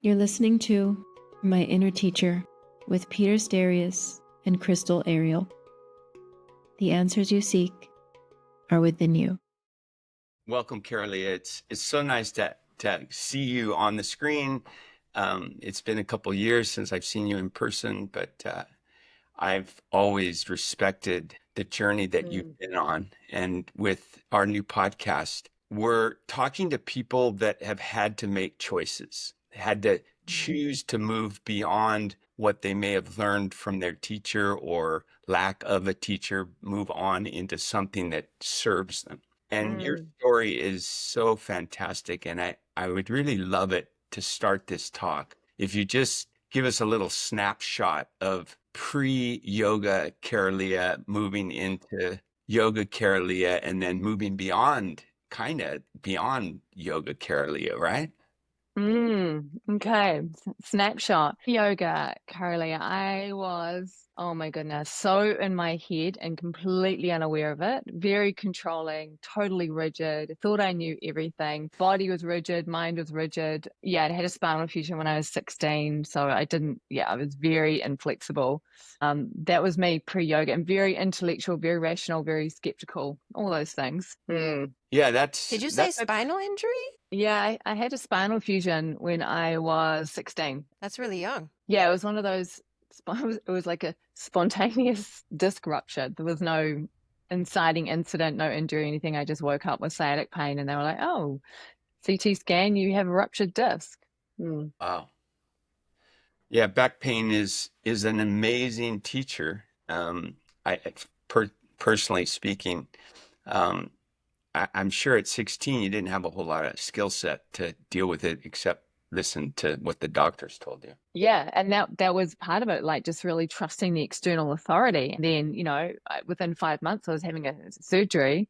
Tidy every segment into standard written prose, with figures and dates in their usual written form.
You're listening to My Inner Teacher with Peter Starius and Crystal Ariel. The answers you seek are within you. Welcome, Kara-Leah. It's so nice to see you on the screen. It's been a couple years since I've seen you in person, but I've always respected the journey that you've been on. And with our new podcast, we're talking to people that have had to make choices, had to choose to move beyond what they may have learned from their teacher or lack of a teacher, move on into something that serves them. And your story is so fantastic. And I would really love it to start this talk if you just give us a little snapshot of pre-yoga Kara-Leah moving into yoga Kara-Leah and then moving beyond, kind of beyond yoga Kara-Leah, right? Okay. Snapshot. Yoga, Kara-Leah. I was, oh my goodness, so in my head and completely unaware of it. Very controlling, totally rigid. Thought I knew everything. Body was rigid, mind was rigid. Yeah, I had a spinal fusion when I was 16. So I was very inflexible. That was me pre-yoga, and very intellectual, very rational, very skeptical, all those things. Yeah, Did you say spinal injury? Yeah, I had a spinal fusion when I was 16. That's really young. Yeah, it was one of those, it was like a spontaneous disc rupture. There was no inciting incident, no injury, anything. I just woke up with sciatic pain and they were like, oh, CT scan, you have a ruptured disc. Wow. Yeah, back pain is an amazing teacher. Personally speaking, I'm sure at 16 you didn't have a whole lot of skill set to deal with it except listen to what the doctors told you. Yeah, and that was part of it, like just really trusting the external authority. And then, within 5 months, I was having a surgery,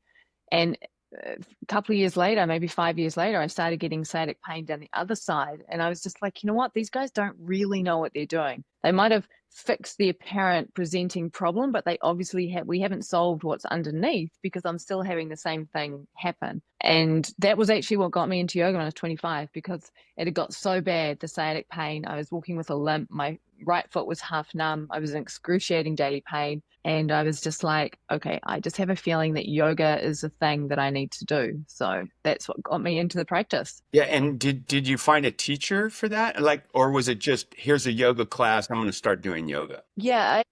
and a couple of years later, maybe 5 years later, I started getting sciatic pain down the other side. And I was just like, you know what? These guys don't really know what they're doing. They might have fixed the apparent presenting problem, but they obviously we haven't solved what's underneath, because I'm still having the same thing happen. And that was actually what got me into yoga when I was 25, because it had got so bad, the sciatic pain. I was walking with a limp. My right foot was half numb. I was in excruciating daily pain. And I was just like, okay, I just have a feeling that yoga is a thing that I need to do. So that's what got me into the practice. Yeah, and did you find a teacher for that? Or was it just, here's a yoga class, I'm going to start doing yoga? Yeah,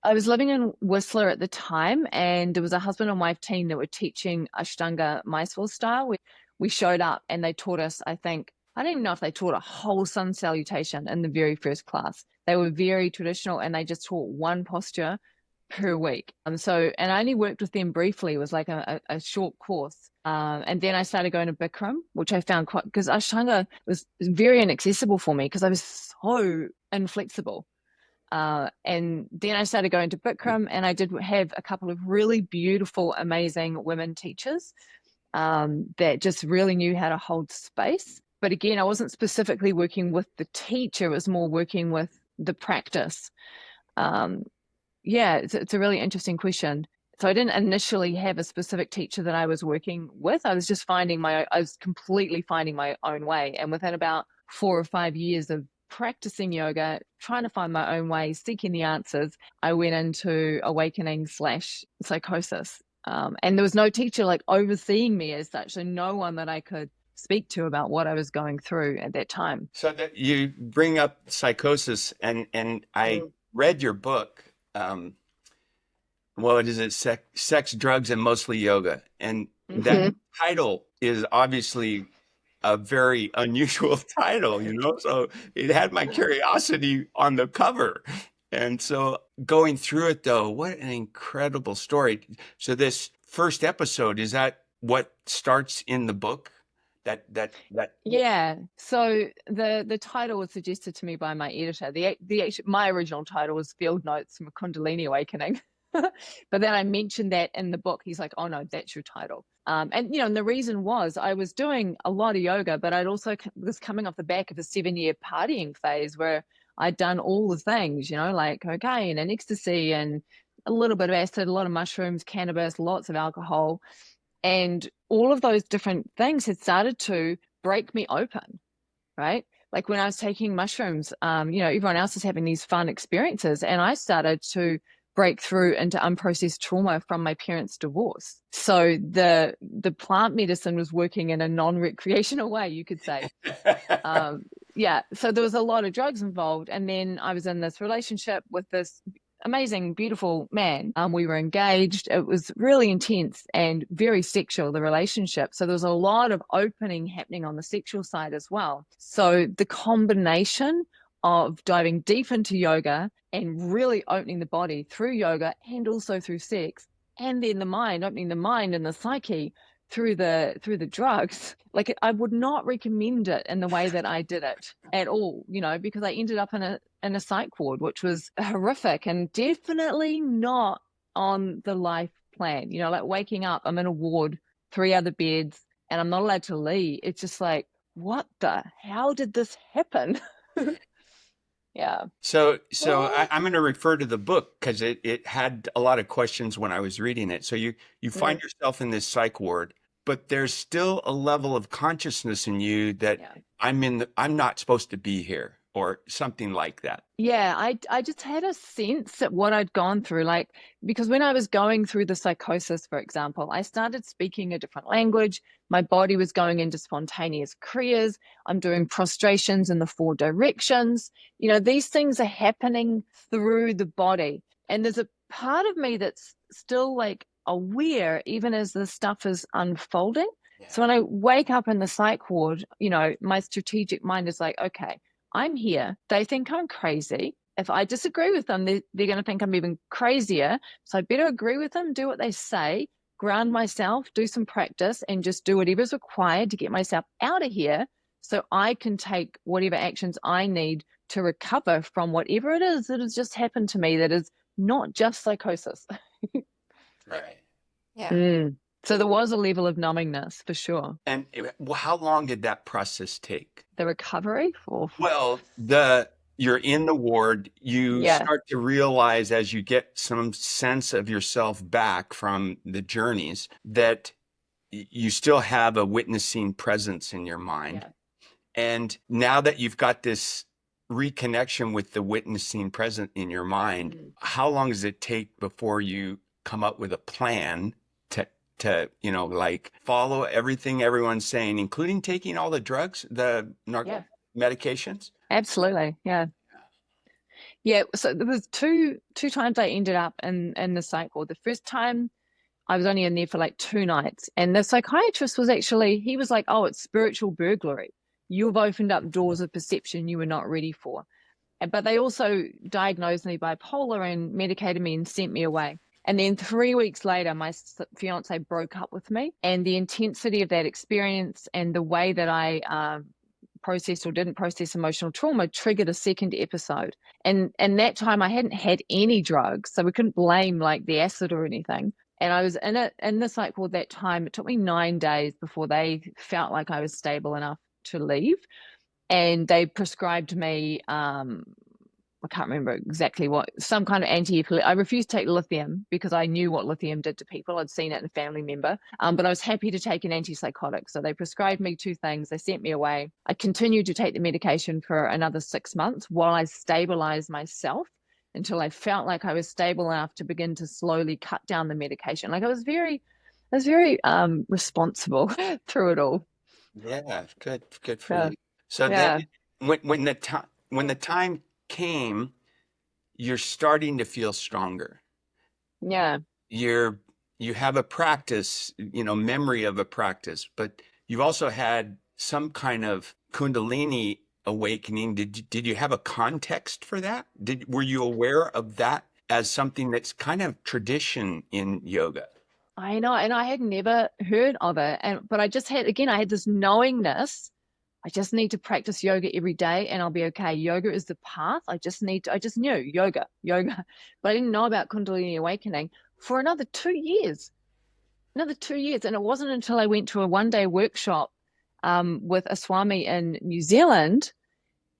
I was living in Whistler at the time, and there was a husband and wife team that were teaching Ashtanga Mysore style. We showed up and they taught us, I don't even know if they taught a whole sun salutation in the very first class. They were very traditional, and they just taught one posture per week. And I only worked with them briefly. It was like a short course. And then I started going to Bikram, which I found quite, because Ashtanga was very inaccessible for me because I was so inflexible. And then I started going to Bikram, and I did have a couple of really beautiful, amazing women teachers that just really knew how to hold space. But again, I wasn't specifically working with the teacher. It was more working with the practice. It's a really interesting question. So I didn't initially have a specific teacher that I was working with. I was just I was completely finding my own way. And within about 4 or 5 years of practicing yoga, trying to find my own way, seeking the answers, I went into awakening / psychosis. And there was no teacher like overseeing me as such, so no one that I could speak to about what I was going through at that time. So that you bring up psychosis, and I read your book. What is it? Sex, Drugs, and Mostly Yoga. And that title is obviously a very unusual title, so it had my curiosity on the cover. And so going through it, though, what an incredible story. So this first episode, is that what starts in the book? Yeah. So the title was suggested to me by my editor. My original title was Field Notes from a Kundalini Awakening. But then I mentioned that in the book. He's like, oh no, that's your title. And the reason was I was doing a lot of yoga, but I'd also was coming off the back of a 7-year partying phase where I'd done all the things, like cocaine and ecstasy and a little bit of acid, a lot of mushrooms, cannabis, lots of alcohol. And all of those different things had started to break me open, right? like when I was taking mushrooms, everyone else is having these fun experiences, and I started to break through into unprocessed trauma from my parents' divorce. So the plant medicine was working in a non-recreational way, you could say. So there was a lot of drugs involved. And then I was in this relationship with this amazing, beautiful man. We were engaged. It was really intense and very sexual, the relationship. So there was a lot of opening happening on the sexual side as well. So the combination of diving deep into yoga and really opening the body through yoga and also through sex, and then the mind, opening the mind and the psyche through the drugs, like I would not recommend it in the way that I did it at all, because I ended up in a psych ward, which was horrific and definitely not on the life plan. Like waking up, I'm in a ward, 3 other beds, and I'm not allowed to leave. It's just like, how did this happen? Yeah. So I'm going to refer to the book because it had a lot of questions when I was reading it. So you find yourself in this psych ward, but there's still a level of consciousness in you that I'm not supposed to be here, or something like that. Yeah, I just had a sense that what I'd gone through, like, because when I was going through the psychosis, for example, I started speaking a different language. My body was going into spontaneous kriyas. I'm doing prostrations in the 4 directions. These things are happening through the body. And there's a part of me that's still like aware, even as this stuff is unfolding. Yeah. So when I wake up in the psych ward, my strategic mind is like, okay, I'm here. They think I'm crazy. If I disagree with them, they're going to think I'm even crazier. So I better agree with them, do what they say, ground myself, do some practice, and just do whatever's required to get myself out of here so I can take whatever actions I need to recover from whatever it is that has just happened to me that is not just psychosis. Right. Yeah. So there was a level of numbingness for sure. And how long did that process take? The recovery? Well, you're in the ward, you start to realize as you get some sense of yourself back from the journeys that you still have a witnessing presence in your mind. Yeah. And now that you've got this reconnection with the witnessing present in your mind, how long does it take before you come up with a plan to like follow everything everyone's saying, including taking all the drugs, the medications? Absolutely. Yeah. So there was two times I ended up in the psych ward. The first time I was only in there for like 2 nights, and the psychiatrist was he was like, oh, it's spiritual burglary. You've opened up doors of perception you were not ready for. But they also diagnosed me bipolar and medicated me and sent me away. And then 3 weeks later, my fiance broke up with me, and the intensity of that experience and the way that I processed or didn't process emotional trauma triggered a second episode. And that time I hadn't had any drugs, so we couldn't blame like the acid or anything. And I was in the psych ward that time. It took me 9 days before they felt like I was stable enough to leave. And they prescribed me, I can't remember exactly what, some kind of anti-epileptic. I refused to take lithium because I knew what lithium did to people. I'd seen it in a family member, but I was happy to take an antipsychotic. So they prescribed me 2 things. They sent me away. I continued to take the medication for another 6 months while I stabilized myself until I felt like I was stable enough to begin to slowly cut down the medication. Like I was very responsible through it all. Yeah, good for you. So then when the time came, you're starting to feel stronger. Yeah. You have a practice, memory of a practice, but you've also had some kind of Kundalini awakening. Did you have a context for that? Were you aware of that as something that's kind of tradition in yoga? I know, and I had never heard of it, but I just had this knowingness. I just need to practice yoga every day and I'll be okay. Yoga is the path. I just knew yoga, but I didn't know about Kundalini awakening for another 2 years. And it wasn't until I went to a 1-day workshop with a Swami in New Zealand,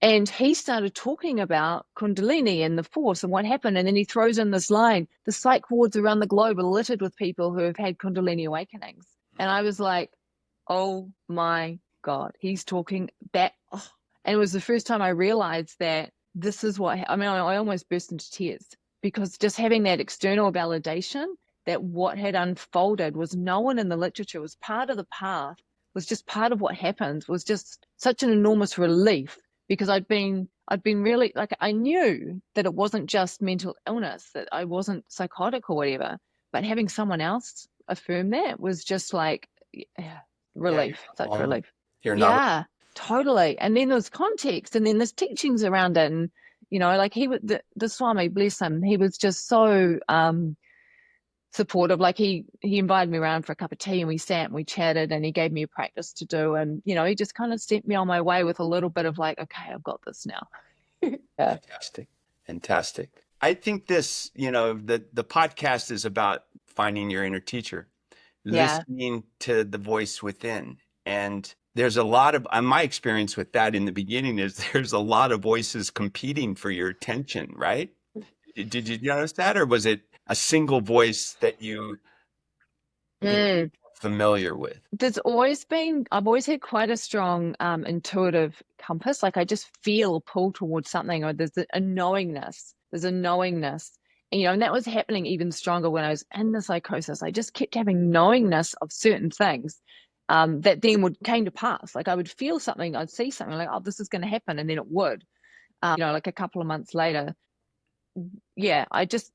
and he started talking about Kundalini and the force and what happened. And then he throws in this line, the psych wards around the globe are littered with people who have had Kundalini awakenings. And I was like, oh my God, he's talking that. Oh. And it was the first time I realized that this is what, I almost burst into tears, because just having that external validation that what had unfolded was known in the literature, was part of the path, was just part of what happens, was just such an enormous relief, because I'd been really, like, I knew that it wasn't just mental illness, that I wasn't psychotic or whatever, but having someone else affirm that was just like, relief, such relief. You're not. Yeah, totally. And then there's context, and then there's teachings around it, and like he was the Swami, bless him, he was just so supportive. Like he invited me around for a cup of tea, and we sat and we chatted, and he gave me a practice to do, and he just kind of sent me on my way with a little bit of like, okay, I've got this now. Yeah. Fantastic. I think this, the podcast is about finding your inner teacher, listening to the voice within. And there's a lot of, my experience with that in the beginning is there's a lot of voices competing for your attention, right? Did you notice that? Or was it a single voice that you familiar with? I've always had quite a strong intuitive compass. Like I just feel pull towards something, or there's a knowingness. And that was happening even stronger when I was in the psychosis. I just kept having knowingness of certain things that then came to pass. Like I would feel something, I'd see something like, oh, this is going to happen, and then it would. Like a couple of months later. Yeah, it's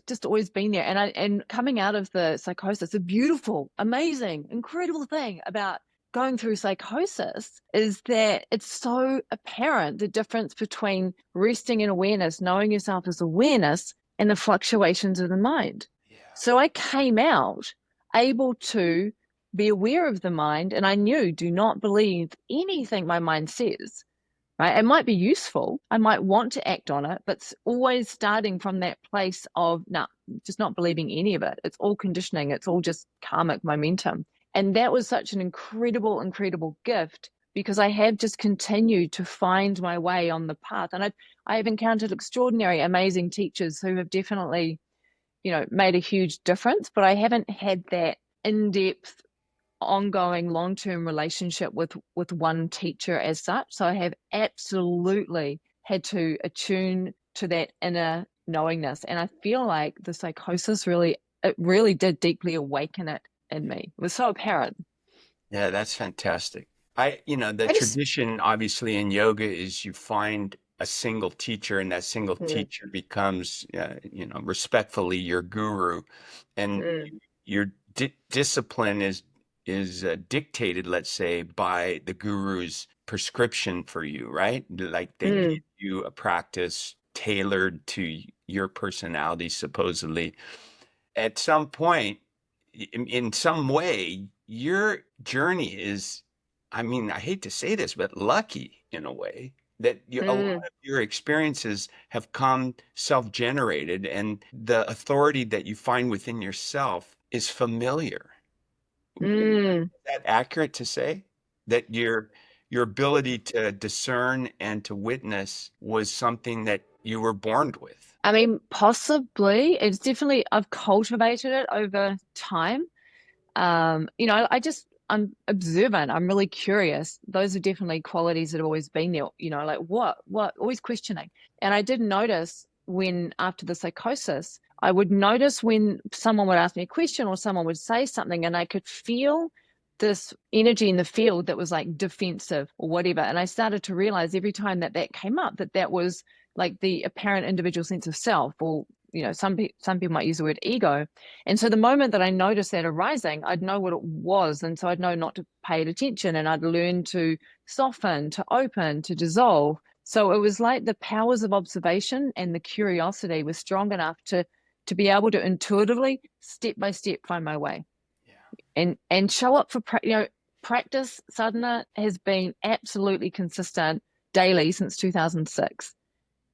just always been there. And coming out of the psychosis, a beautiful, amazing, incredible thing about going through psychosis is that it's so apparent, the difference between resting in awareness, knowing yourself as awareness, and the fluctuations of the mind. Yeah. So I came out able to be aware of the mind, and I knew, do not believe anything my mind says. Right? It might be useful. I might want to act on it, but it's always starting from that place of, just not believing any of it. It's all conditioning. It's all just karmic momentum. And that was such an incredible, incredible gift, because I have just continued to find my way on the path. And I have encountered extraordinary, amazing teachers who have definitely, made a huge difference, but I haven't had that in-depth, ongoing long-term relationship with one teacher as such. So I have absolutely had to attune to that inner knowingness, and I feel like the psychosis really did deeply awaken it in me. It was so apparent. Yeah, that's fantastic. Tradition obviously in yoga is you find a single teacher, and that single teacher becomes respectfully your guru, and your discipline is dictated, let's say, by the guru's prescription for you, right? Like they give you a practice tailored to your personality, supposedly. At some point, in some way, your journey is, I hate to say this, but lucky in a way that a lot of your experiences have come self-generated, and the authority that you find within yourself is familiar. Is that accurate to say that your ability to discern and to witness was something that you were born with? Possibly. It's definitely, I've cultivated it over time. I'm observant. I'm really curious. Those are definitely qualities that have always been there, like what, always questioning. And I did notice when, after the psychosis, I would notice when someone would ask me a question or someone would say something, and I could feel this energy in the field that was like defensive or whatever. And I started to realize every time that came up, that was like the apparent individual sense of self, or, some people might use the word ego. And so the moment that I noticed that arising, I'd know what it was. And so I'd know not to pay it attention, and I'd learn to soften, to open, to dissolve. So it was like the powers of observation and the curiosity were strong enough to be able to intuitively, step by step, find my way. Yeah. And show up for, practice. Sadhana has been absolutely consistent daily since 2006.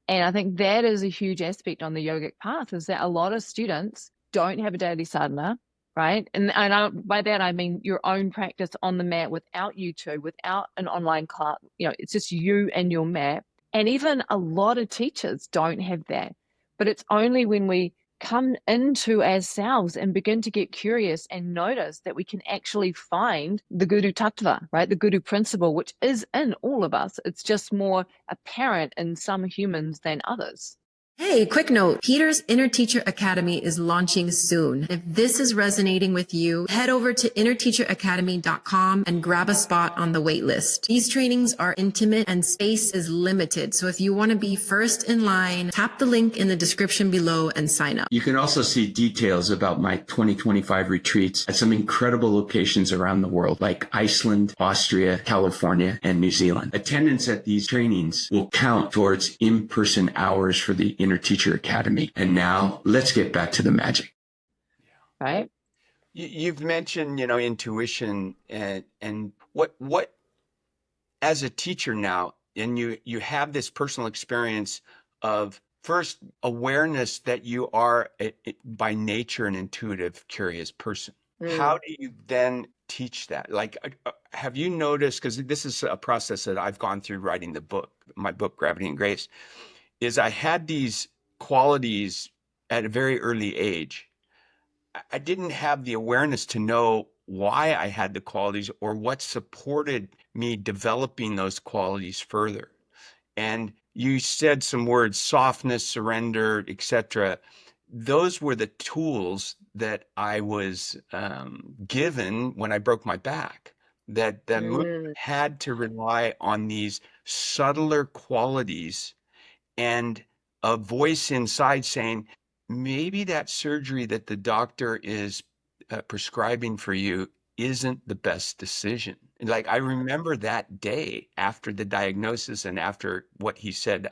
And I think that is a huge aspect on the yogic path, is that a lot of students don't have a daily sadhana, right? And by that, I mean your own practice on the mat without YouTube, without an online class. It's just you and your mat. And even a lot of teachers don't have that. But it's only when we come into ourselves and begin to get curious and notice that we can actually find the Guru Tattva, right? The Guru principle, which is in all of us. It's just more apparent in some humans than others. Hey, quick note. Peter's Inner Teacher Academy is launching soon. If this is resonating with you, head over to innerteacheracademy.com and grab a spot on the wait list. These trainings are intimate and space is limited. So if you want to be first in line, tap the link in the description below and sign up. You can also see details about my 2025 retreats at some incredible locations around the world, like Iceland, Austria, California, and New Zealand. Attendance at these trainings will count towards in-person hours for the Inner Teacher Academy. And now let's get back to the magic. Right. You've mentioned, intuition and what as a teacher now, and you have this personal experience of first awareness that you are by nature an intuitive, curious person. How do you then teach that? Like, have you noticed, because this is a process that I've gone through writing my book, Gravity and Grace, is I had these qualities at a very early age. I didn't have the awareness to know why I had the qualities or what supported me developing those qualities further. And you said some words, softness, surrender, etc. Those were the tools that I was given when I broke my back, that the movement had to rely on these subtler qualities and a voice inside saying, maybe that surgery that the doctor is prescribing for you isn't the best decision. Like, I remember that day after the diagnosis and after what he said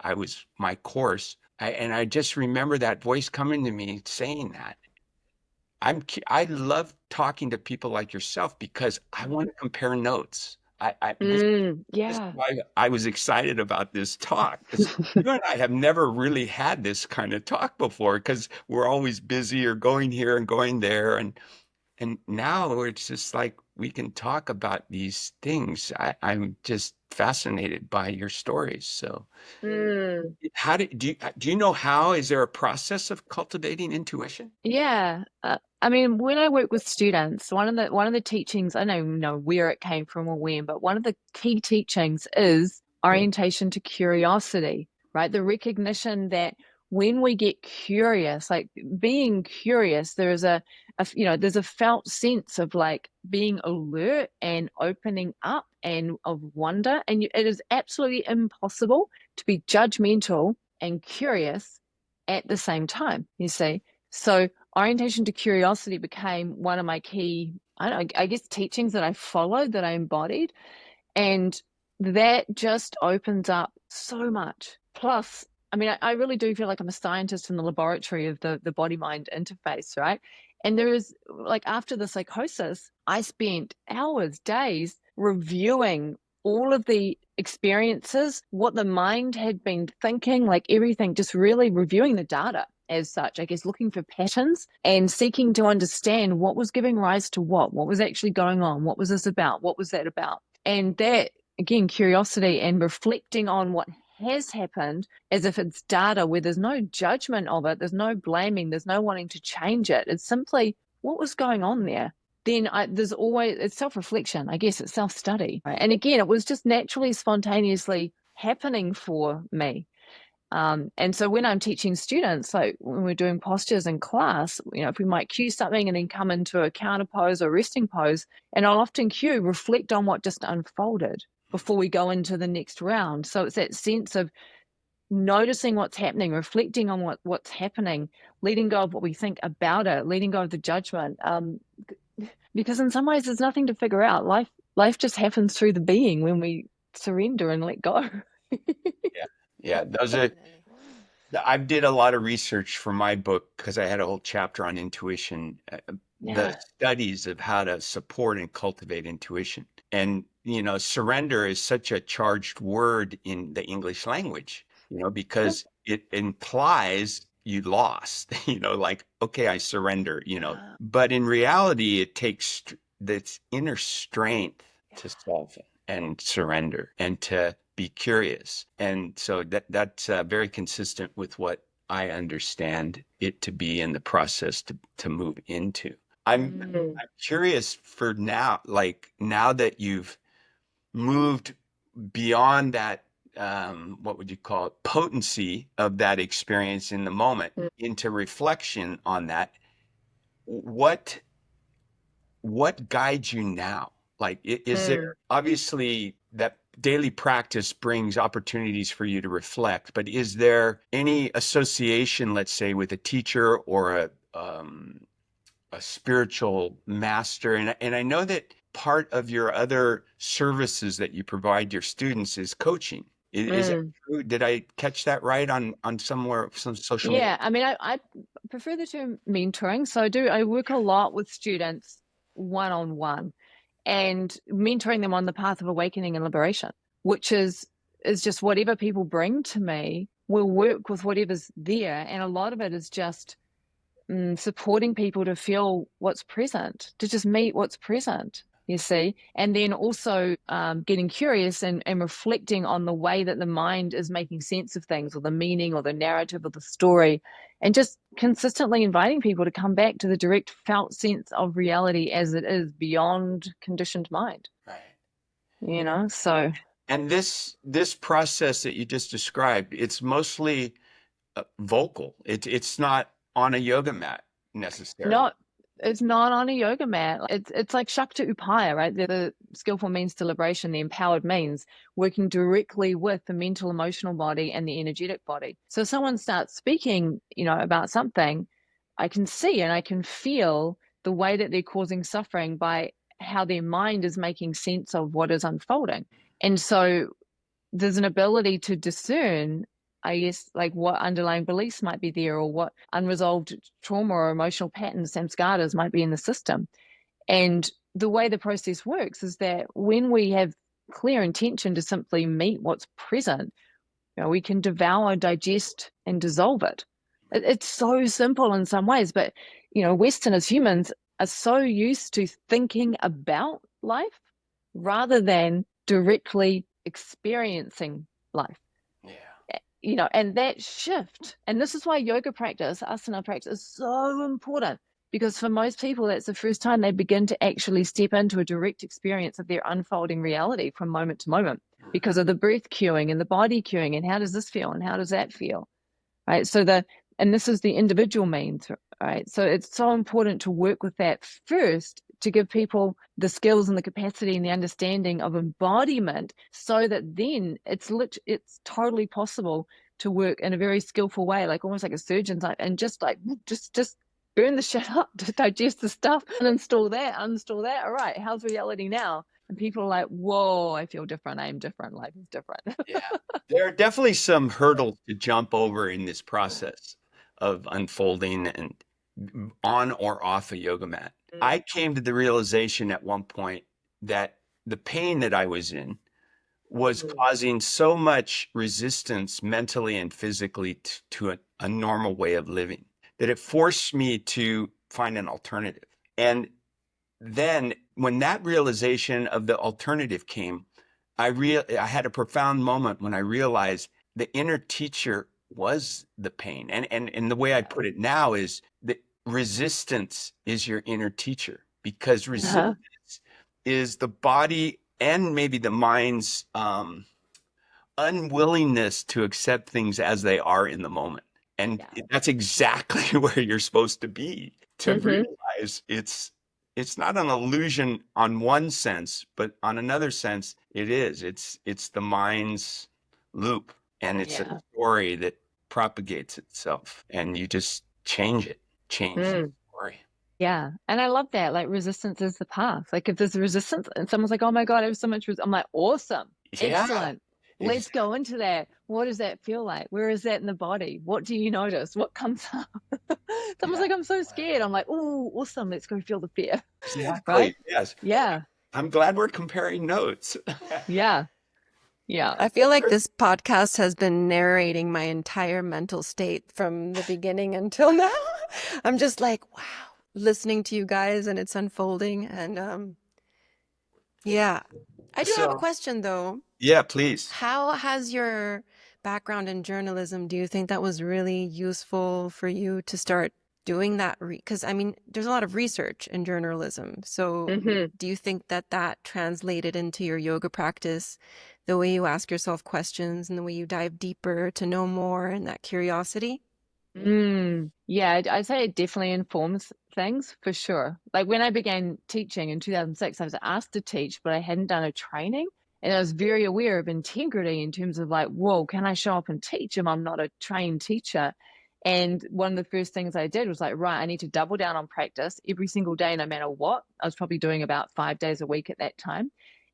my course. And I just remember that voice coming to me saying that. I love talking to people like yourself because I want to compare notes. This is why I was excited about this talk. You and I have never really had this kind of talk before because we're always busy or going here and going there. And now it's just like we can talk about these things. I'm just fascinated by your stories. So how do you know how? Is there a process of cultivating intuition? Yeah. I mean, when I work with students, one of the teachings, I don't know where it came from or when, but one of the key teachings is orientation to curiosity, right? The recognition that when we get curious, like being curious, there's there's a felt sense of like being alert and opening up and of wonder. And it is absolutely impossible to be judgmental and curious at the same time, you see. So orientation to curiosity became one of my key, I guess, teachings that I followed, that I embodied. And that just opens up so much. Plus, I mean, I really do feel like I'm a scientist in the laboratory of the body-mind interface, right? And there is, like, after the psychosis, I spent hours, days reviewing all of the experiences, what the mind had been thinking, like everything, just really reviewing the data as such, I guess, looking for patterns and seeking to understand what was giving rise to what was actually going on, what was this about, what was that about. And that, again, curiosity and reflecting on what has happened as if it's data where there's no judgment of it, there's no blaming, there's no wanting to change it. It's simply what was going on there. Then there's always, it's self-reflection, I guess, it's self-study. Right? And again, it was just naturally, spontaneously happening for me. And so when I'm teaching students, like when we're doing postures in class, if we might cue something and then come into a counter pose or resting pose, and I'll often cue, reflect on what just unfolded before we go into the next round. So it's that sense of noticing what's happening, reflecting on what's happening, letting go of what we think about it, letting go of the judgment. Because in some ways there's nothing to figure out. Life just happens through the being when we surrender and let go. Yeah, I did a lot of research for my book because I had a whole chapter on intuition, the studies of how to support and cultivate intuition. And, surrender is such a charged word in the English language, because it implies you lost, like, okay, I surrender, but in reality, it takes this inner strength to solve it and surrender and to be curious. And so that's very consistent with what I understand it to be in the process to move into. I'm curious for now, like now that you've moved beyond that, what would you call it, potency of that experience in the moment into reflection on that. What guides you now? Like, is there obviously that daily practice brings opportunities for you to reflect, but is there any association, let's say, with a teacher or a spiritual master? And I know that part of your other services that you provide your students is coaching. Is that true? Did I catch that right on somewhere, some social media? Yeah, I mean, I prefer the term mentoring. So I work a lot with students one-on-one and mentoring them on the path of awakening and liberation, which is just whatever people bring to me, we'll work with whatever's there. And a lot of it is just supporting people to feel what's present, to just meet what's present, you see, and then also getting curious and reflecting on the way that the mind is making sense of things, or the meaning or the narrative or the story, and just consistently inviting people to come back to the direct felt sense of reality as it is, beyond conditioned mind. Right. You know, so. And this process that you just described, it's mostly vocal. It's not on a yoga mat necessarily. It's not on a yoga mat. It's like Shakti Upaya, right? The skillful means to liberation, the empowered means, working directly with the mental, emotional body and the energetic body. So if someone starts speaking, about something, I can see and I can feel the way that they're causing suffering by how their mind is making sense of what is unfolding. And so there's an ability to discern, I guess, like what underlying beliefs might be there, or what unresolved trauma or emotional patterns, samskaras, might be in the system. And the way the process works is that when we have clear intention to simply meet what's present, we can devour, digest, and dissolve it. It's so simple in some ways, but Westerners, humans, are so used to thinking about life rather than directly experiencing life. And that shift, and this is why yoga practice, asana practice, is so important, because for most people that's the first time they begin to actually step into a direct experience of their unfolding reality from moment to moment, because of the breath cueing and the body cueing, and how does this feel and how does that feel, right? And this is the individual means, right? So it's so important to work with that first, to give people the skills and the capacity and the understanding of embodiment, so that then it's totally possible to work in a very skillful way, like almost like a surgeon's, and just burn the shit up, to digest the stuff, and uninstall that. All right, how's reality now? And people are like, whoa, I feel different. I'm different. Life is different. Yeah. There are definitely some hurdles to jump over in this process of unfolding and on or off a yoga mat. I came to the realization at one point that the pain that I was in was causing so much resistance mentally and physically to a normal way of living, that it forced me to find an alternative. And then when that realization of the alternative came, I had a profound moment when I realized the inner teacher was the pain. And the way I put it now is that resistance is your inner teacher, because resistance is the body and maybe the mind's unwillingness to accept things as they are in the moment. And that's exactly where you're supposed to be, to realize it's not an illusion on one sense, but on another sense, it is. It's the mind's loop, and it's a story that propagates itself, and you just change the story. Yeah. And I love that. Like, resistance is the path. Like, if there's resistance and someone's like, oh my God, I have so much I'm like, awesome. Yeah. Excellent. Let's go into that. What does that feel like? Where is that in the body? What do you notice? What comes up? Someone's like, I'm so scared. I'm like, oh, awesome. Let's go feel the fear. Exactly. Right? Yes. Yeah. I'm glad we're comparing notes. Yeah. Yeah. I feel like this podcast has been narrating my entire mental state from the beginning until now. I'm just like, wow, listening to you guys, and it's unfolding. And yeah. I do have a question though. Yeah, please. How has your background in journalism, do you think that was really useful for you to start doing that? Because I mean, there's a lot of research in journalism. So do you think that that translated into your yoga practice, the way you ask yourself questions and the way you dive deeper to know more and that curiosity? Yeah, I'd say it definitely informs things for sure. Like when I began teaching in 2006, I was asked to teach, but I hadn't done a training. And I was very aware of integrity in terms of like, whoa, can I show up and teach if I'm not a trained teacher? And one of the first things I did was like, right, I need to double down on practice every single day, no matter what. I was probably doing about 5 days a week at that time.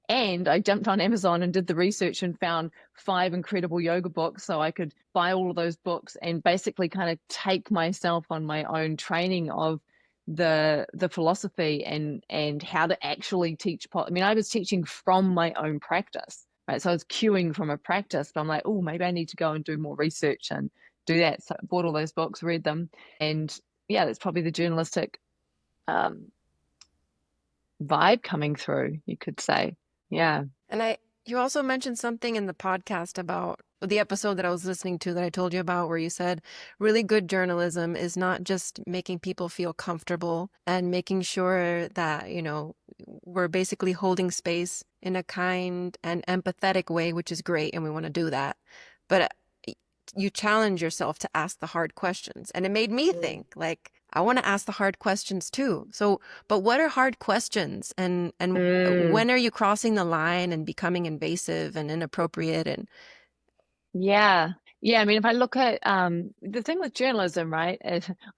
And I jumped on Amazon and did the research and found 5 incredible yoga books. So I could buy all of those books and basically kind of take myself on my own training of the philosophy and how to actually teach. I mean, I was teaching from my own practice, right? So I was cueing from a practice, but I'm like, oh, maybe I need to go and do more research and do that. So I bought all those books, read them. And yeah, that's probably the journalistic vibe coming through, you could say. Yeah. And you also mentioned something in the podcast about the episode that I was listening to that I told you about, where you said really good journalism is not just making people feel comfortable and making sure that, we're basically holding space in a kind and empathetic way, which is great. And we want to do that. But you challenge yourself to ask the hard questions. And it made me think, like, I want to ask the hard questions too. So, but what are hard questions? And when are you crossing the line and becoming invasive and inappropriate? And yeah. I mean, if I look at the thing with journalism, right?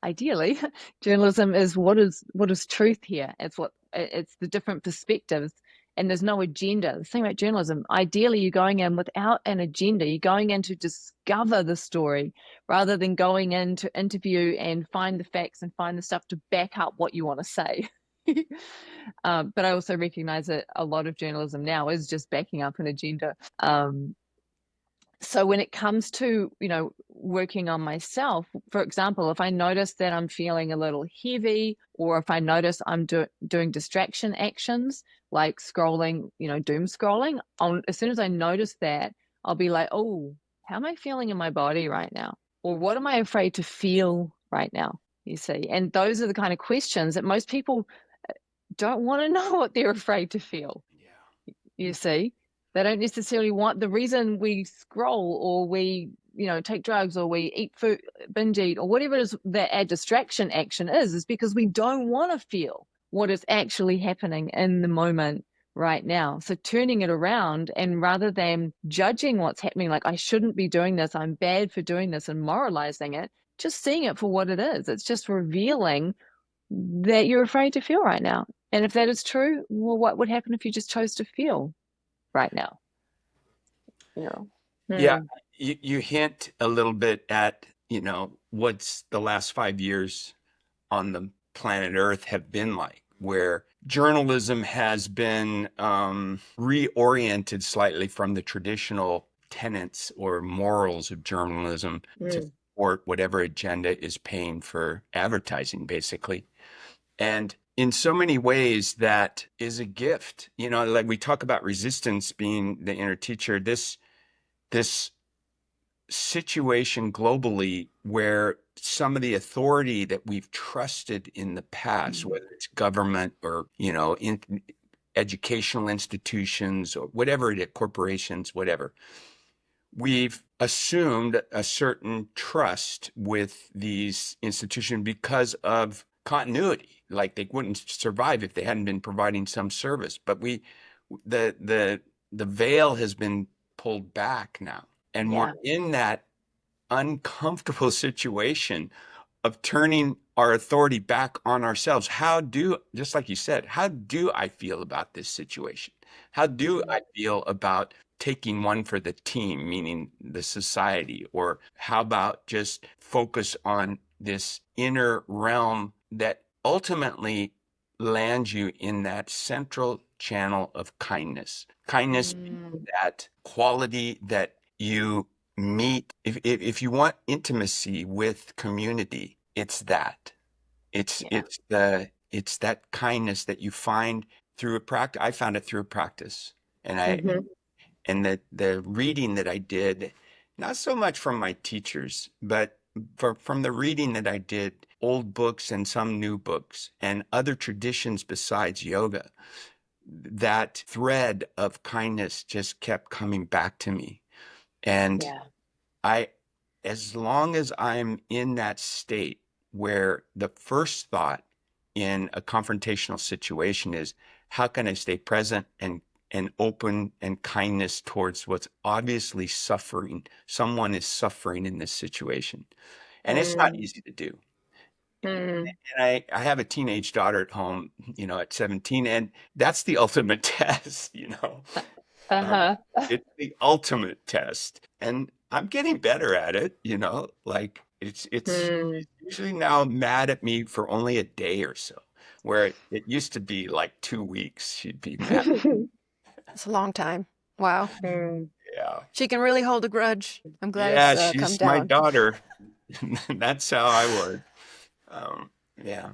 Ideally, journalism is what is truth here. It's the different perspectives, and there's no agenda. The thing about journalism, ideally, you're going in without an agenda. You're going in to discover the story rather than going in to interview and find the facts and find the stuff to back up what you want to say. But I also recognize that a lot of journalism now is just backing up an agenda. So when it comes to, working on myself, for example, if I notice that I'm feeling a little heavy, or if I notice I'm doing distraction actions like scrolling, doom scrolling, as soon as I notice that, I'll be like, oh, how am I feeling in my body right now? Or what am I afraid to feel right now? You see, and those are the kind of questions that most people don't want to know what they're afraid to feel. Yeah. You see? They don't necessarily want. The reason we scroll or we, take drugs or we eat food, binge eat, or whatever it is that our distraction action is because we don't want to feel what is actually happening in the moment right now. So turning it around, and rather than judging what's happening, like I shouldn't be doing this, I'm bad for doing this, and moralizing it, just seeing it for what it is. It's just revealing that you're afraid to feel right now. And if that is true, well, what would happen if you just chose to feel right now? Yeah, you hint a little bit at, what's the last 5 years on the planet Earth have been like, where journalism has been reoriented slightly from the traditional tenets or morals of journalism to support whatever agenda is paying for advertising, basically. And in so many ways, that is a gift. Like we talk about resistance being the inner teacher, this situation globally where some of the authority that we've trusted in the past, whether it's government or, in educational institutions or whatever it is, corporations, whatever, we've assumed a certain trust with these institutions because of continuity. Like they wouldn't survive if they hadn't been providing some service. But the veil has been pulled back now. And we're in that uncomfortable situation of turning our authority back on ourselves. Just like you said, how do I feel about this situation? How do I feel about taking one for the team, meaning the society? Or how about just focus on this inner realm that ultimately lands you in that central channel of kindness? Kindness, that quality that you meet. If you want intimacy with community, it's that. It's that kindness that you find through a practice. I found it through a practice, and the reading that I did Not so much from my teachers, but from the reading that I did, old books and some new books and other traditions besides yoga. That thread of kindness just kept coming back to me. And Yeah. as long as I'm in that state where the first thought in a confrontational situation is, how can I stay present and open and kindness towards what's obviously suffering? Someone is suffering in this situation. And it's not easy to do. Mm. And I have a teenage daughter at home, at 17, and that's the ultimate test. Um, Uh-huh. it's the ultimate test. And I'm getting better at it, like it's Mm. usually now mad at me for only a day or so, where it used to be like 2 weeks she'd be mad. It's a long time. Wow. Mm. Yeah. She can really hold a grudge. I'm glad Yeah, it's come she's my down. daughter. That's how I work. Yeah.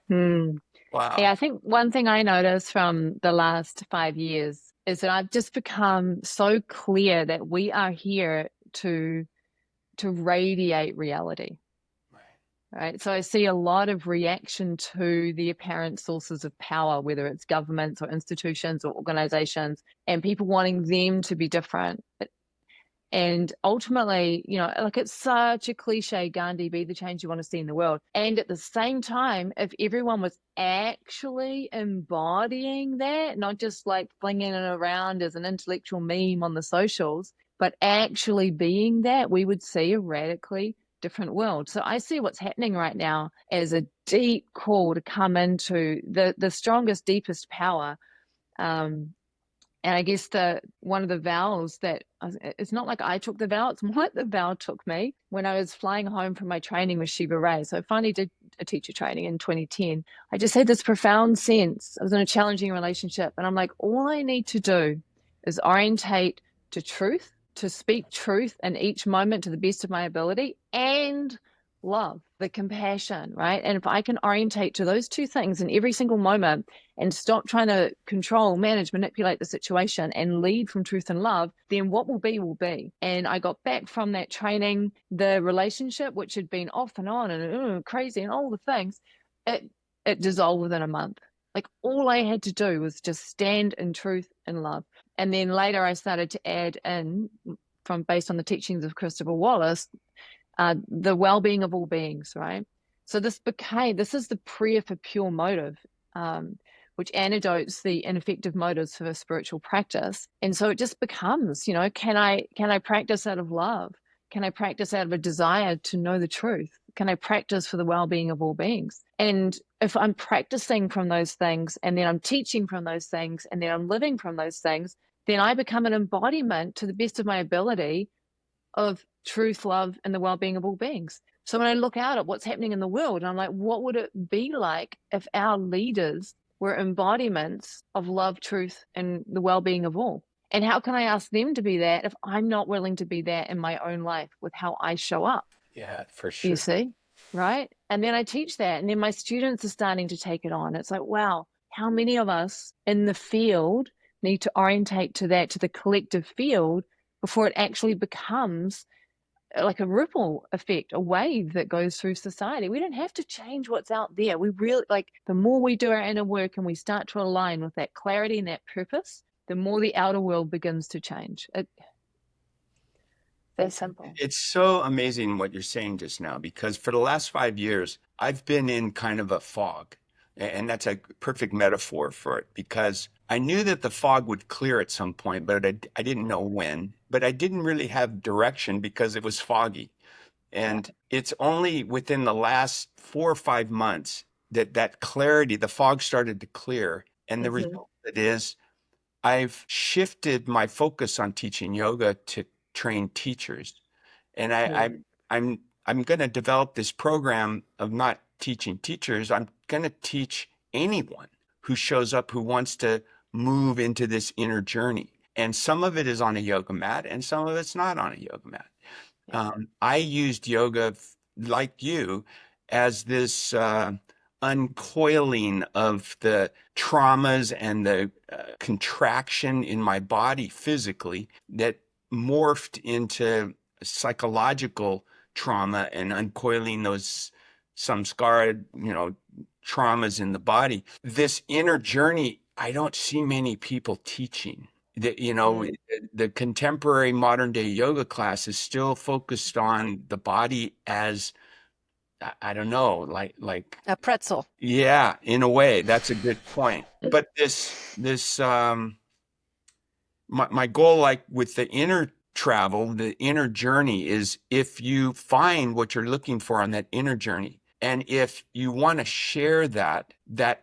Mm. Wow. Yeah, I think one thing I noticed from the last 5 years is that I've just become so clear that we are here to radiate reality. Right. So I see a lot of reaction to the apparent sources of power, whether it's governments or institutions or organizations, and people wanting them to be different. And ultimately, like it's such a cliche, Gandhi, be the change you want to see in the world. And at the same time, if everyone was actually embodying that, not just like flinging it around as an intellectual meme on the socials, but actually being that, we would see a radically different world. So I see what's happening right now as a deep call to come into the strongest, deepest power. And I guess one of the vows that it's not like I took the vow, it's more like the vow took me when I was flying home from my training with Shiva Ray. So I finally did a teacher training in 2010. I just had this profound sense. I was in a challenging relationship, and I'm like, all I need to do is orientate to truth, to speak truth in each moment to the best of my ability, and love, the compassion, right? And if I can orientate to those two things in every single moment and stop trying to control, manage, manipulate the situation and lead from truth and love, then what will be will be. And I got back from that training, the relationship, which had been off and on and crazy and all the things, it dissolved within a month. Like all I had to do was just stand in truth and love. And then later I started to add in, based on the teachings of Christopher Wallace, the well-being of all beings, right? So this is the prayer for pure motive, which antidotes the ineffective motives for spiritual practice. And so it just becomes, can I practice out of love? Can I practice out of a desire to know the truth? Can I practice for the well-being of all beings? And if I'm practicing from those things, and then I'm teaching from those things, and then I'm living from those things, then I become an embodiment to the best of my ability of truth, love, and the well-being of all beings. So when I look out at what's happening in the world, and I'm like, what would it be like if our leaders were embodiments of love, truth, and the well-being of all? And how can I ask them to be that if I'm not willing to be that in my own life with how I show up? Yeah, for sure. You see, right? And then I teach that, and then my students are starting to take it on. It's like, wow, how many of us in the field need to orientate to that, to the collective field, before it actually becomes like a ripple effect, a wave that goes through society. We don't have to change what's out there. We really, like, the more we do our inner work and we start to align with that clarity and that purpose, the more the outer world begins to change. That's simple. It's so amazing what you're saying just now, because for the last 5 years, I've been in kind of a fog. And that's a perfect metaphor for it, because I knew that the fog would clear at some point, but I didn't know when. But I didn't really have direction because it was foggy. And it's only within the last 4 or 5 months that clarity, the fog started to clear. And the result of it is I've shifted my focus on teaching yoga to train teachers. And I'm going to develop this program of not teaching teachers. I'm going to teach anyone who shows up who wants to move into this inner journey. And some of it is on a yoga mat and some of it's not on a yoga mat. I used yoga like you as this uncoiling of the traumas and the contraction in my body physically that morphed into psychological trauma and uncoiling those some scarred, traumas in the body. This inner journey, I don't see many people teaching. The contemporary modern day yoga class is still focused on the body as, I don't know, like A pretzel. yeah, in a way, that's a good point. But my goal, like with the inner travel, the inner journey, is if you find what you're looking for on that inner journey, and if you want to share that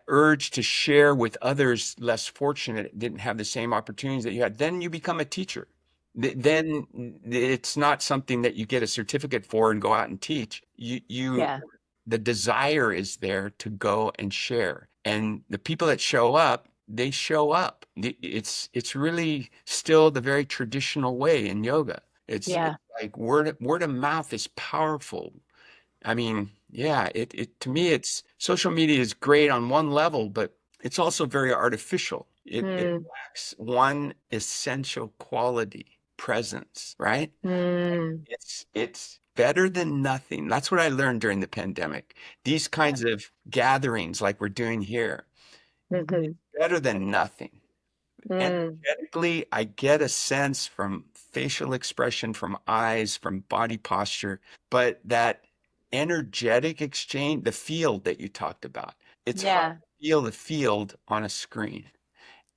urge to share with others less fortunate, didn't have the same opportunities that you had, then you become a teacher. Then it's not something that you get a certificate for and go out and teach. The desire is there to go and share. And the people that show up, they show up. It's really still the very traditional way in yoga. It's like word of mouth is powerful. I mean, yeah, it to me, it's social media is great on one level, but it's also very artificial. It lacks one essential quality, presence, right? It's better than nothing. That's what I learned during the pandemic. These kinds of gatherings like we're doing here, better than nothing. Energetically, I get a sense from facial expression, from eyes, from body posture, but that energetic exchange, the field that you talked about, it's hard to feel the field on a screen.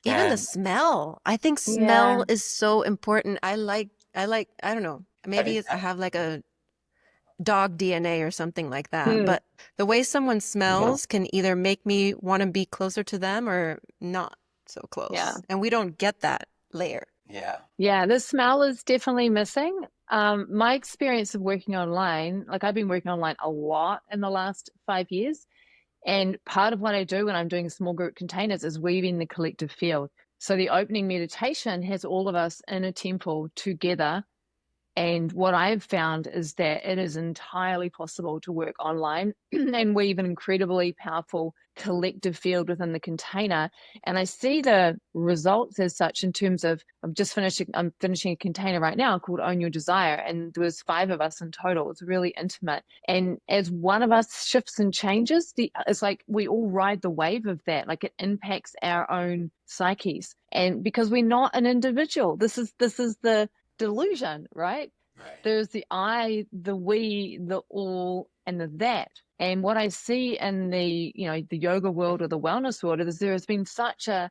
Even the smell. I think smell is so important. I don't know, maybe I have like a dog DNA or something like that, but the way someone smells can either make me want to be closer to them or not so close. Yeah. And we don't get that layer. Yeah, the smell is definitely missing. My experience of working online, like I've been working online a lot in the last 5 years. And part of what I do when I'm doing small group containers is weaving the collective field. So the opening meditation has all of us in a temple together. And what I've found is that it is entirely possible to work online and weave an incredibly powerful collective field within the container. And I see the results as such in terms of, I'm finishing a container right now called Own Your Desire. And there was 5 of us in total. It's really intimate. And as one of us shifts and changes, it's like we all ride the wave of that. Like it impacts our own psyches. And because we're not an individual, this is the delusion, right? There's the I, the we, the all, and the that. And what I see in the yoga world or the wellness world is there has been such a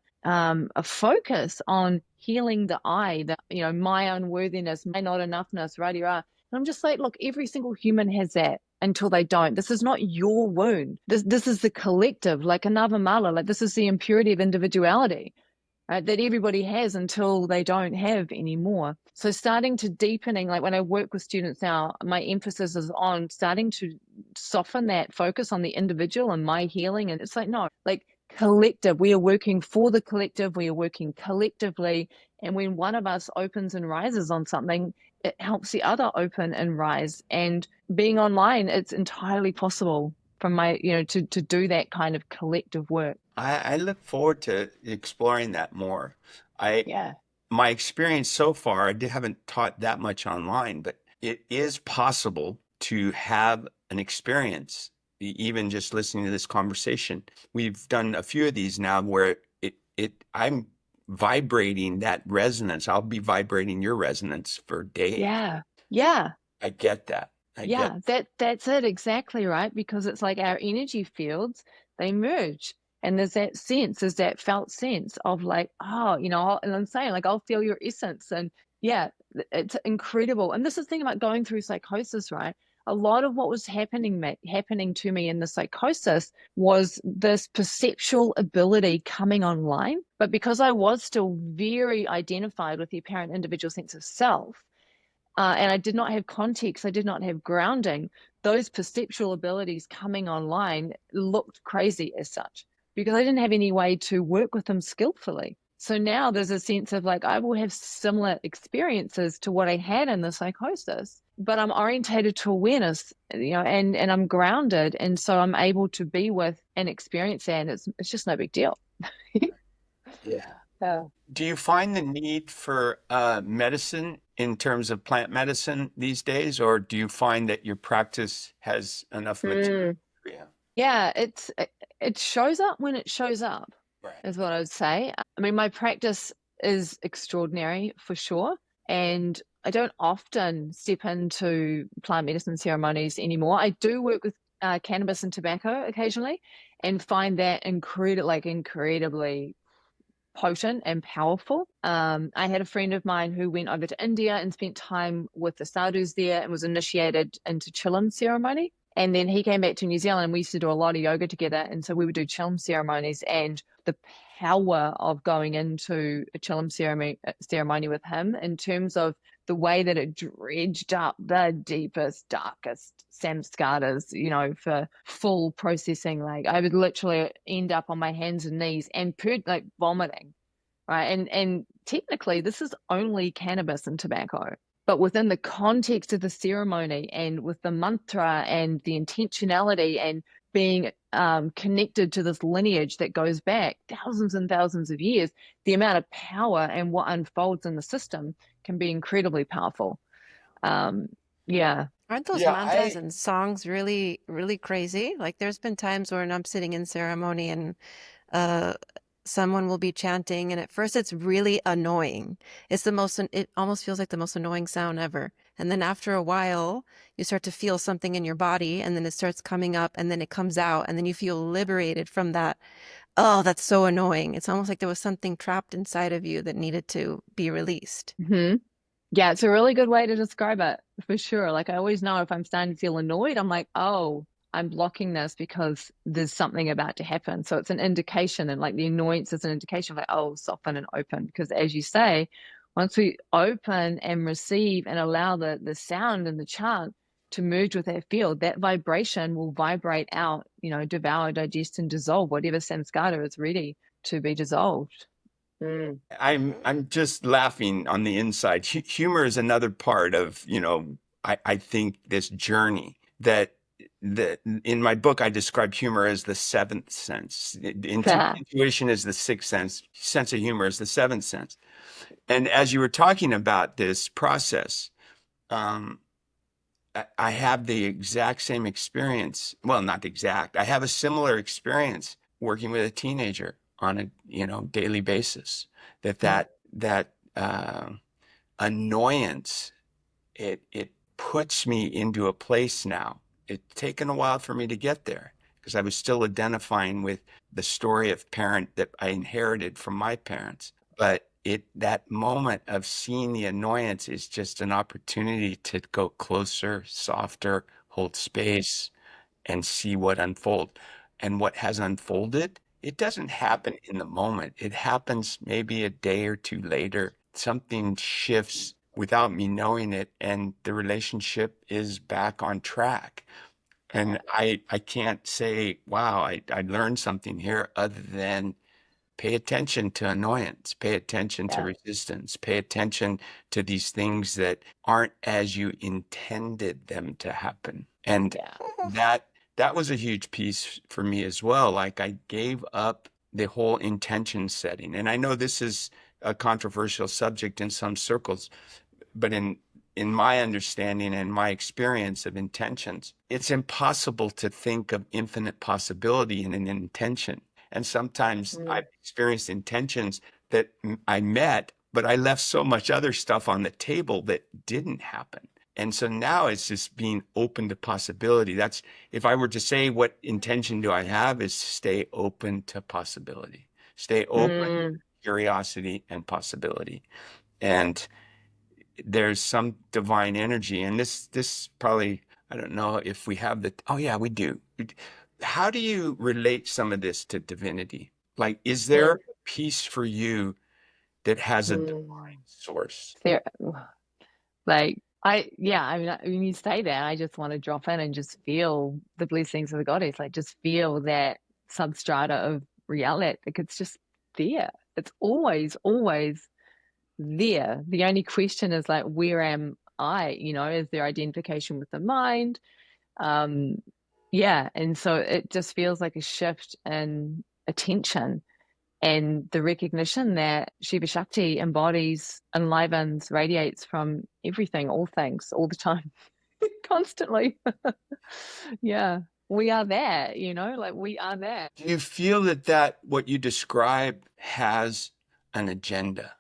focus on healing the I, my unworthiness, my not enoughness, rah-de-rah. And I'm just like, look, every single human has that until they don't. This is not your wound. This is the collective, like another mala, like this is the impurity of individuality. Right, that everybody has until they don't have anymore. So starting to deepening, like when I work with students now, my emphasis is on starting to soften that focus on the individual and my healing. And it's like, no, like collective, we are working for the collective, we are working collectively. And when one of us opens and rises on something, it helps the other open and rise. And being online, it's entirely possible from my, to do that kind of collective work. I look forward to exploring that more. My experience so far, I haven't taught that much online, but it is possible to have an experience, even just listening to this conversation. We've done a few of these now where I'm vibrating that resonance. I'll be vibrating your resonance for days. Yeah. I get that. That's it, exactly right. Because it's like our energy fields, they merge. And there's that felt sense of like, and I'm saying like, I'll feel your essence. And yeah, it's incredible. And this is the thing about going through psychosis, right? A lot of what was happening to me in the psychosis was this perceptual ability coming online. But because I was still very identified with the apparent individual sense of self, and I did not have context, I did not have grounding, those perceptual abilities coming online looked crazy as such, because I didn't have any way to work with them skillfully. So now there's a sense of like, I will have similar experiences to what I had in the psychosis, but I'm orientated to awareness, and I'm grounded. And so I'm able to be with and experience that. And it's just no big deal. Yeah. Do you find the need for medicine in terms of plant medicine these days, or do you find that your practice has enough material? Yeah, it shows up when it shows up, Right. is what I would say. I mean, my practice is extraordinary for sure, and I don't often step into plant medicine ceremonies anymore. I do work with cannabis and tobacco occasionally, and find that incredibly potent and powerful. I had a friend of mine who went over to India and spent time with the sadhus there and was initiated into Chilam ceremony. And then he came back to New Zealand and we used to do a lot of yoga together. And so we would do Chilam ceremonies, and the power of going into a Chilam ceremony with him in terms of the way that it dredged up the deepest, darkest samskaras, for full processing. Like I would literally end up on my hands and knees and like vomiting, right? And technically this is only cannabis and tobacco. But within the context of the ceremony and with the mantra and the intentionality and being connected to this lineage that goes back thousands and thousands of years, the amount of power and what unfolds in the system can be incredibly powerful. Yeah. Aren't those mantras and songs really, really crazy? Like there's been times when I'm sitting in ceremony and someone will be chanting, and at first it's really annoying. It almost feels like the most annoying sound ever. And then after a while, you start to feel something in your body, and then it starts coming up, and then it comes out, and then you feel liberated from that. Oh, that's so annoying. It's almost like there was something trapped inside of you that needed to be released. Mm-hmm. Yeah, it's a really good way to describe it, for sure. Like I always know if I'm starting to feel annoyed, I'm like, oh, I'm blocking this because there's something about to happen. So it's an indication, and like the annoyance is an indication of like, oh, soften and open. Because as you say, once we open and receive and allow the sound and the chant to merge with that field, that vibration will vibrate out, devour, digest, and dissolve whatever samskara is ready to be dissolved. I'm just laughing on the inside. Humor is another part of, I think this journey that in my book, I describe humor as the seventh sense. Intuition is the sixth sense. Sense of humor is the seventh sense. And as you were talking about this process, I have the exact same experience. Well, not the exact. I have a similar experience working with a teenager on a daily basis. That annoyance, it puts me into a place now. It's taken a while for me to get there because I was still identifying with the story of parent that I inherited from my parents. But that moment of seeing the annoyance is just an opportunity to go closer, softer, hold space, and see what unfolds. And what has unfolded, it doesn't happen in the moment. It happens maybe a day or two later. Something shifts without me knowing it, and the relationship is back on track. And I can't say, wow, I learned something here other than pay attention to annoyance, pay attention to resistance, pay attention to these things that aren't as you intended them to happen. And that was a huge piece for me as well. Like I gave up the whole intention setting. And I know this is a controversial subject in some circles, but in my understanding and my experience of intentions, it's impossible to think of infinite possibility in an intention. And sometimes I've experienced intentions that I met, but I left so much other stuff on the table that didn't happen. And so now it's just being open to possibility. That's, if I were to say what intention do I have, is stay open to possibility. Stay open to curiosity and possibility. And there's some divine energy. And this probably, I don't know if we have oh yeah, we do. How do you relate some of this to divinity? Like, is there a piece for you that has a divine source? I mean, when you say that, I just want to drop in and just feel the blessings of the goddess, like just feel that substrata of reality. Like it's just there. It's always, always there. The only question is like, where am I? Is there identification with the mind? And so it just feels like a shift in attention. and the recognition that Shiva Shakti embodies, enlivens, radiates from everything, all things, all the time, constantly. Yeah, we are that, like we are that. Do you feel that what you describe has an agenda?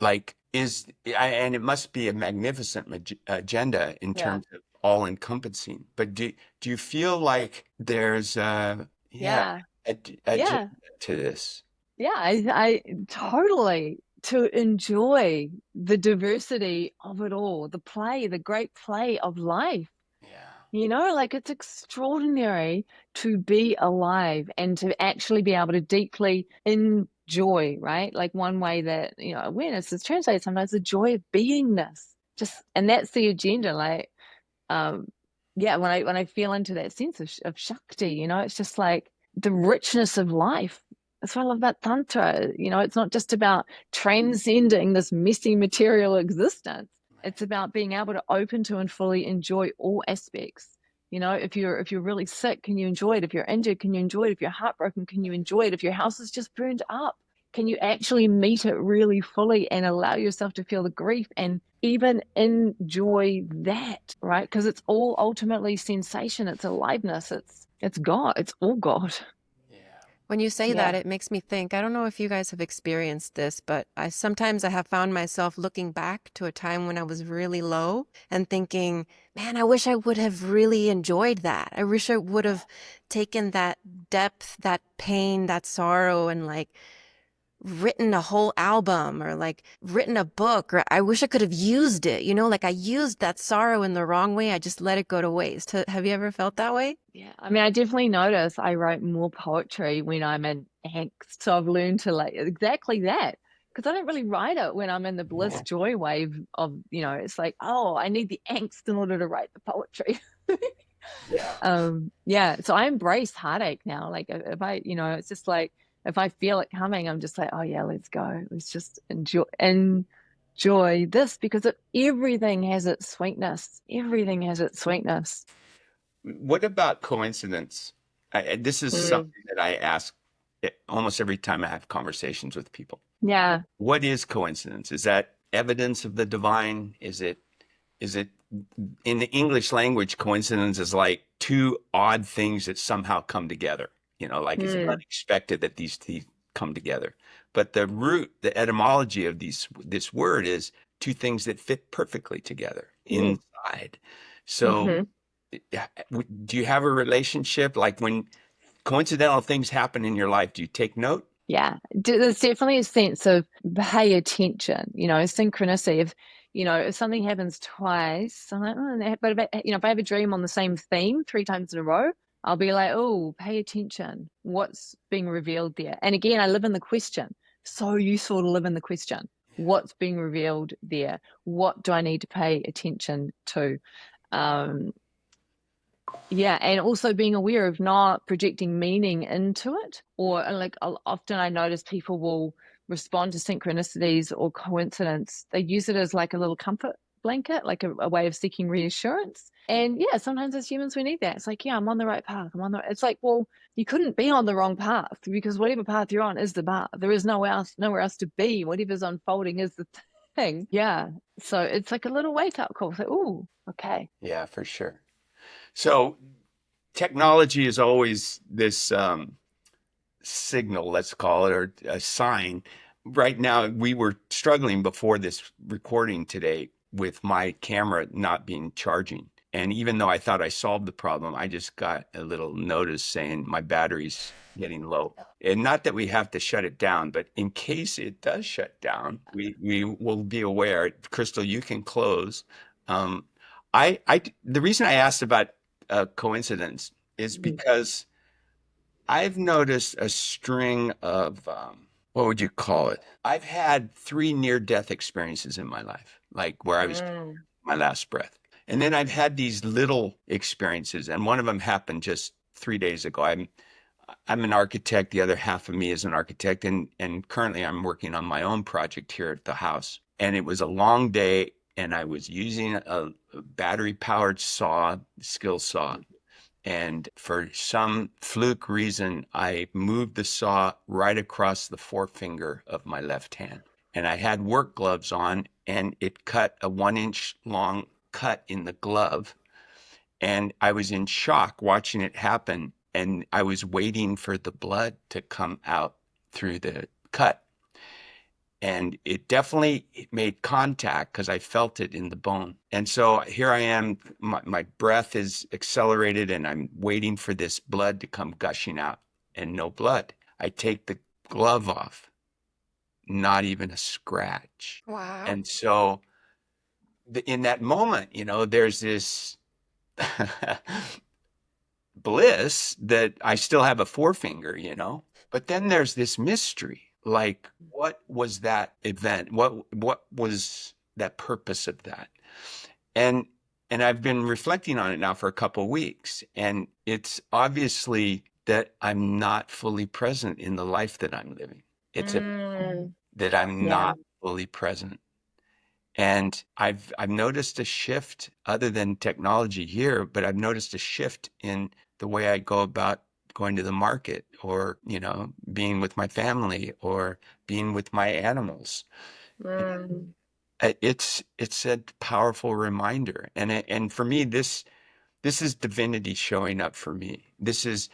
Like and it must be a magnificent agenda in Yeah. terms of all encompassing, but do you feel like there's Yeah. agenda to this? Yeah, I totally, to enjoy the diversity of it all, the play, the great play of life. Yeah. Like it's extraordinary to be alive and to actually be able to deeply enjoy, right? Like one way that, awareness is translated sometimes, the joy of beingness. And that's the agenda. Like, yeah, when I feel into that sense of Shakti, it's just like the richness of life. That's what I love about Tantra. It's not just about transcending this messy material existence. It's about being able to open to and fully enjoy all aspects. If you're really sick, can you enjoy it? If you're injured, can you enjoy it? If you're heartbroken, can you enjoy it? If your house is just burned up, can you actually meet it really fully and allow yourself to feel the grief and even enjoy that, right? Because it's all ultimately sensation. It's aliveness. It's God. It's all God. When you say Yeah. that, it makes me think, I don't know if you guys have experienced this, but sometimes I have found myself looking back to a time when I was really low and thinking, man, I wish I would have really enjoyed that. I wish I would have taken that depth, that pain, that sorrow, and like written a whole album or like written a book, or I wish I could have used it, like I used that sorrow in the wrong way. I just let it go to waste. Have you ever felt that way? Yeah. I mean, I definitely notice I write more poetry when I'm in angst. So I've learned to like exactly that, because I don't really write it when I'm in the bliss joy wave of, it's like, oh, I need the angst in order to write the poetry. Yeah. So I embrace heartache now. Like if I, it's just like, if I feel it coming, I'm just like, oh yeah, let's go. Let's just enjoy this, because everything has its sweetness. Everything has its sweetness. What about coincidence? This is something that I ask almost every time I have conversations with people. Yeah. What is coincidence? Is that evidence of the divine? Is it in the English language, coincidence is like two odd things that somehow come together. Like it's unexpected that these come together. But the root, the etymology of this word is two things that fit perfectly together inside. So do you have a relationship, like when coincidental things happen in your life, do you take note? Yeah, there's definitely a sense of pay attention, synchronicity. If something happens twice, I'm like, oh, but if I have a dream on the same theme 3 times in a row, I'll be like, oh, pay attention. What's being revealed there? And again, I live in the question. So useful to live in the question. What's being revealed there? What do I need to pay attention to? Yeah, and also being aware of not projecting meaning into it, or like often I notice people will respond to synchronicities or coincidence. They use it as like a little comfort blanket, like a way of seeking reassurance. And yeah, sometimes as humans we need that. It's like, yeah, I'm on the right path. It's like, well, you couldn't be on the wrong path, because whatever path you're on is the path. There is nowhere else to be. Whatever's unfolding is the thing. Yeah. So it's like a little wake up call. So, oh, okay. Yeah, for sure. So technology is always this signal, let's call it, or a sign. Right now, we were struggling before this recording today with my camera not being charging. And even though I thought I solved the problem, I just got a little notice saying my battery's getting low. And not that we have to shut it down, but in case it does shut down, we will be aware. Crystal, you can close. The reason I asked about coincidence is because I've noticed a string of, what would you call it? I've had 3 near-death experiences in my life, like where I was my last breath. And then I've had these little experiences, and one of them happened just 3 days ago. I'm an architect. The other half of me is an architect, and currently I'm working on my own project here at the house. And it was a long day, and I was using a battery-powered saw, skill saw. And for some fluke reason, I moved the saw right across the forefinger of my left hand. And I had work gloves on, and it cut a 1-inch long cut in the glove. And I was in shock watching it happen. And I was waiting for the blood to come out through the cut. And it definitely made contact because I felt it in the bone. And so here I am, my breath is accelerated and I'm waiting for this blood to come gushing out, and no blood. I take the glove off, not even a scratch. Wow. And so in that moment, there's this bliss that I still have a forefinger, but then there's this mystery. Like, what was that event? What was that purpose of that? And I've been reflecting on it now for a couple of weeks, and it's obviously that I'm not fully present in the life that I'm living. It's that I'm not fully present. And I've noticed a shift, other than technology here, but I've noticed a shift in the way I go about going to the market, or, being with my family, or being with my animals. It's a powerful reminder. And for me, this is divinity showing up for me. This is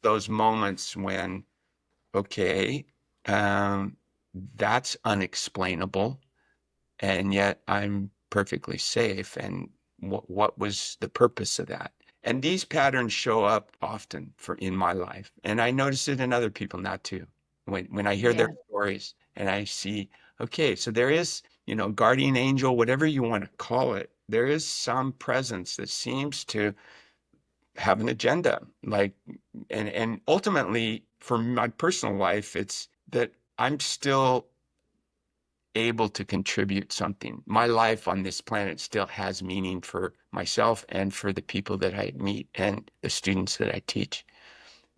those moments when, okay, that's unexplainable, and yet I'm perfectly safe. And what was the purpose of that? And these patterns show up often in my life. And I notice it in other people now too. When I hear their stories and I see, okay, so there is, guardian angel, whatever you want to call it, there is some presence that seems to have an agenda. And ultimately for my personal life, it's that I'm still able to contribute something. My life on this planet still has meaning for myself and for the people that I meet and the students that I teach.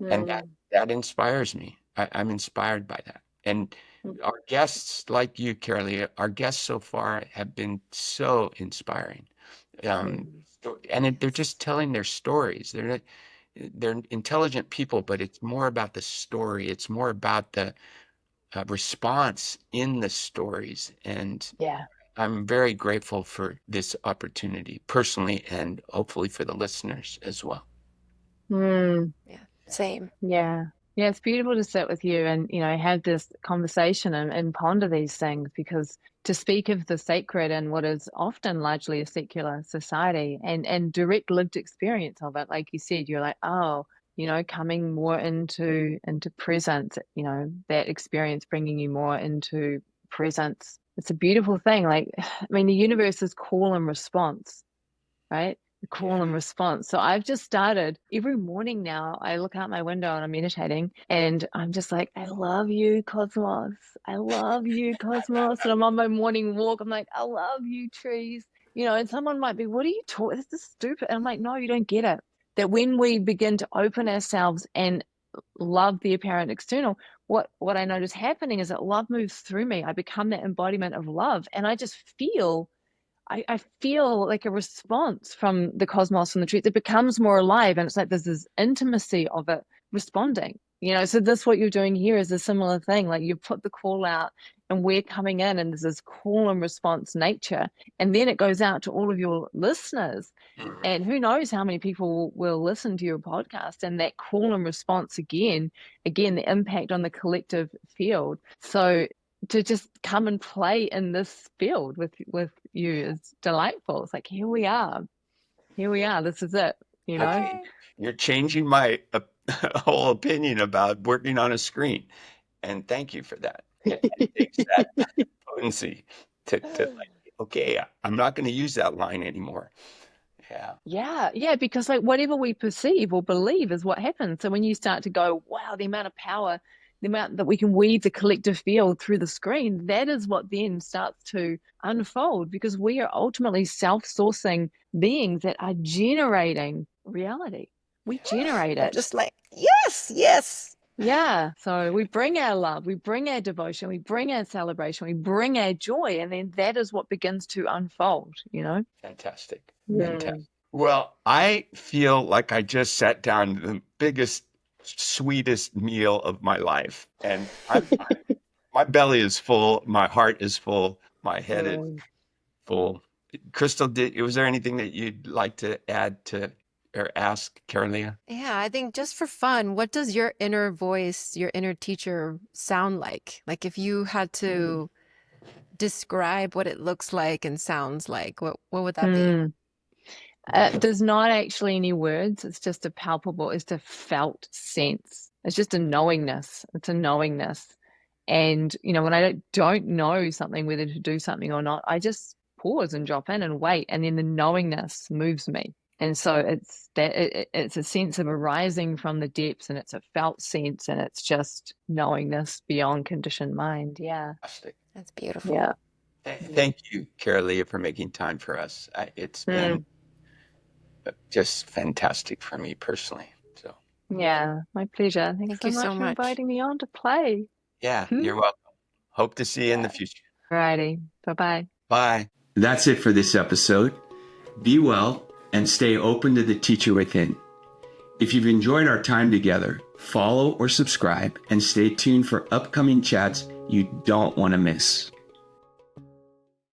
And that inspires me. I'm inspired by that. And our guests, like you, Kara-Leah, our guests so far have been so inspiring. And they're just telling their stories. They're intelligent people, but it's more about the story. It's more about the response in the stories. And I'm very grateful for this opportunity personally, and hopefully for the listeners as well. Yeah, same. Yeah, it's beautiful to sit with you and, have this conversation and ponder these things, because to speak of the sacred and what is often largely a secular society, and direct lived experience of it, like you said, you're like, oh, coming more into presence, that experience bringing you more into presence. It's a beautiful thing. Like, I mean, the universe is call and response, right? Call and response. So I've just started every morning now. I look out my window and I'm meditating, and I'm just like, I love you, cosmos. I love you, cosmos. And I'm on my morning walk. I'm like, I love you, trees. And someone might be, what are you talking? This is stupid. And I'm like, no, you don't get it. That when we begin to open ourselves and love the apparent external, what I notice happening is that love moves through me. I become that embodiment of love, and I just feel I feel like a response from the cosmos and the truth. It becomes more alive, and it's like there's this intimacy of it responding. So what you're doing here is a similar thing. Like, you put the call out and we're coming in, and there's this call and response nature. And then it goes out to all of your listeners. And who knows how many people will listen to your podcast, and that call and response again, the impact on the collective field. So to just come and play in this field with you is delightful. It's like, here we are, this is it, Okay. You're changing my whole opinion about working on a screen, and thank you for that. It takes that potency to like, okay, I'm not going to use that line anymore. Yeah, because like whatever we perceive or believe is what happens. So when you start to go, wow, the amount of power, the amount that we can weave the collective field through the screen, that is what then starts to unfold, because we are ultimately self-sourcing beings that are generating reality. We generate it. Just like, yes. Yeah. So we bring our love, we bring our devotion, we bring our celebration, we bring our joy, and then that is what begins to unfold, Fantastic. Well, I feel like I just sat down to the biggest, sweetest meal of my life. And my belly is full, my heart is full, my head is Mm. full. Crystal, was there anything that you'd like to add to or ask Kara-Leah? Yeah, I think just for fun, what does your inner voice, your inner teacher sound like? Like if you had to describe what it looks like and sounds like, what would that be? There's not actually any words. It's just it's a felt sense. It's just a knowingness. It's a knowingness. And, when I don't know something, whether to do something or not, I just pause and drop in and wait. And then the knowingness moves me. And so it's a sense of arising from the depths, and it's a felt sense, and it's just knowingness beyond conditioned mind. Yeah. Fantastic. That's beautiful. Yeah. Thank you, Kara-Leah, for making time for us. It's been just fantastic for me personally. So Yeah, my pleasure. Thanks Thank you so so much for much. inviting me on to play. yeah, you're welcome. Hope to see you in the future. Alrighty. Bye-bye. Bye. That's it for this episode. Be well and stay open to the teacher within. If you've enjoyed our time together, follow or subscribe and stay tuned for upcoming chats you don't want to miss.